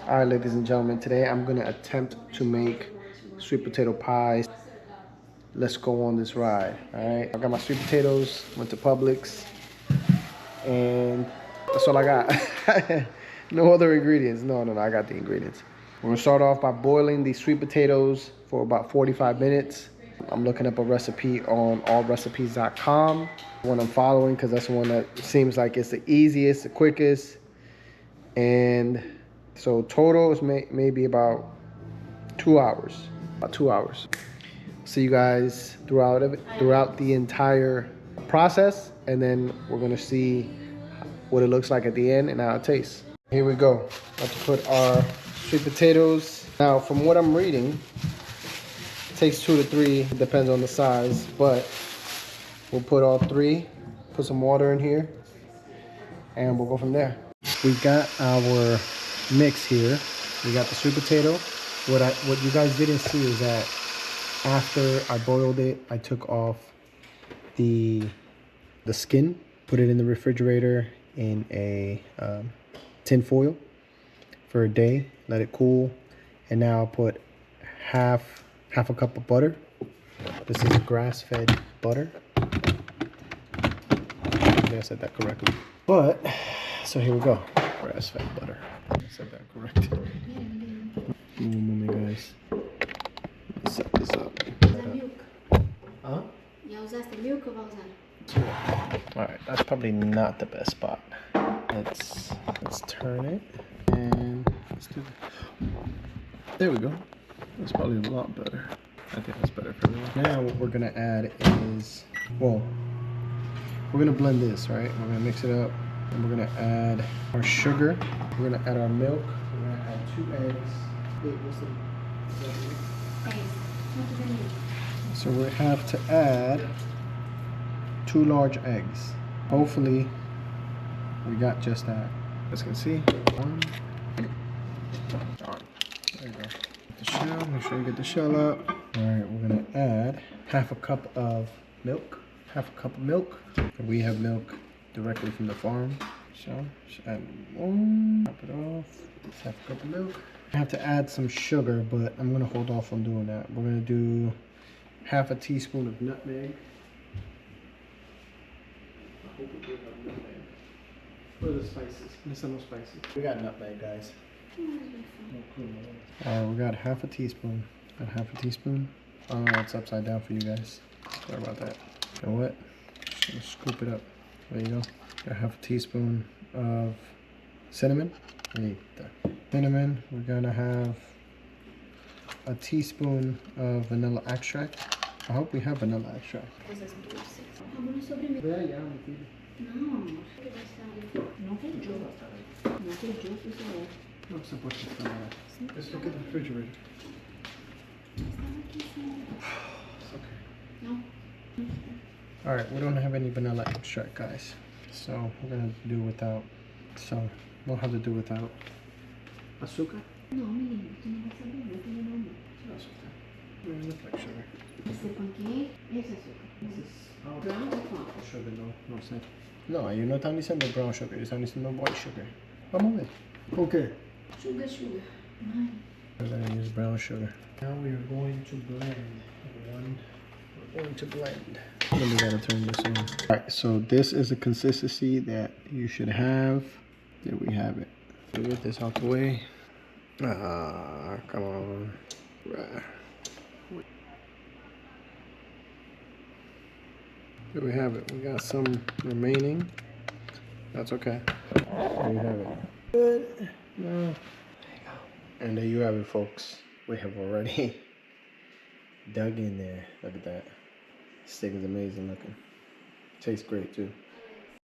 All right, ladies and gentlemen, today I'm gonna attempt to make sweet potato pies. Let's go on this ride, all right? I got my sweet potatoes, went to Publix, and that's all I got. No other ingredients. No, I got the ingredients. We're gonna start off by boiling these sweet potatoes for about 45 minutes. I'm looking up a recipe on allrecipes.com, one I'm following because that's the one that seems like it's the easiest, the quickest, and so total is maybe about 2 hours. About 2 hours. See you guys throughout the entire process, and then we're gonna see what it looks like at the end and how it tastes. Here we go. About to put our sweet potatoes. Now, from what I'm reading, it takes 2 to 3. It depends on the size, but we'll put all 3. Put some water in here, and we'll go from there. We got our mix here. We got the sweet potato. What you guys didn't see is that after I boiled it, I took off the skin, put it in the refrigerator in a tin foil for a day, let it cool, and now I'll put half a cup of butter. This is grass-fed butter. I think I said that correctly. But so here we go, grass-fed butter. I said that correct. Guys. Let's set this up. Huh? Alright, that's probably not the best spot. Let's turn it and let's do it. There we go. That's probably a lot better. I think that's better for me. Now what we're gonna add is, well, we're gonna blend this, right? We're gonna mix it up and we're gonna add our sugar. We're gonna add our milk. We're gonna add 2 eggs. Wait, what's the So we have to add 2 large eggs. Hopefully, we got just that. As you can see, 1. All right, there you go. The shell, make sure you get the shell up. All right, we're gonna add half a cup of milk. We have milk directly from the farm. So just add 1, top it off. Just half a cup of milk. I have to add some sugar, but I'm gonna hold off on doing that. We're gonna do half a teaspoon of nutmeg. I hope we do have nutmeg. What are the spices? There's no spices. We got nutmeg, guys. We got half a teaspoon. Oh, it's upside down for you guys. Sorry about that. You know what? Just gonna scoop it up. There you go. Got half a teaspoon of cinnamon. Cinnamon. We're gonna have a teaspoon of vanilla extract. I hope we have vanilla extract. Let's look at the refrigerator. Alright, we don't have any vanilla extract, guys. So we're gonna do without. So we'll have to do without. Azúcar? No, menino, tú no vas a saber, no tiene nombre. No, azúcar. It looks like sugar. Ese panqueque es azúcar. Brown or brown? Sugar, no, no sé. No, you're not only saying brown sugar, you're only saying white sugar. Vamos a ver. Okay. Sugar. We're gonna use brown sugar. Now we are going to blend. We're going to blend. Then we gotta turn this on. Alright, so this is the consistency that you should have. There we have it. Get this out the way. Come on. There we have it. We got some remaining. That's okay. There you have it. Good. No. There you go. And there you have it, folks. We have already dug in there. Look at that. Steak is amazing looking. Tastes great too.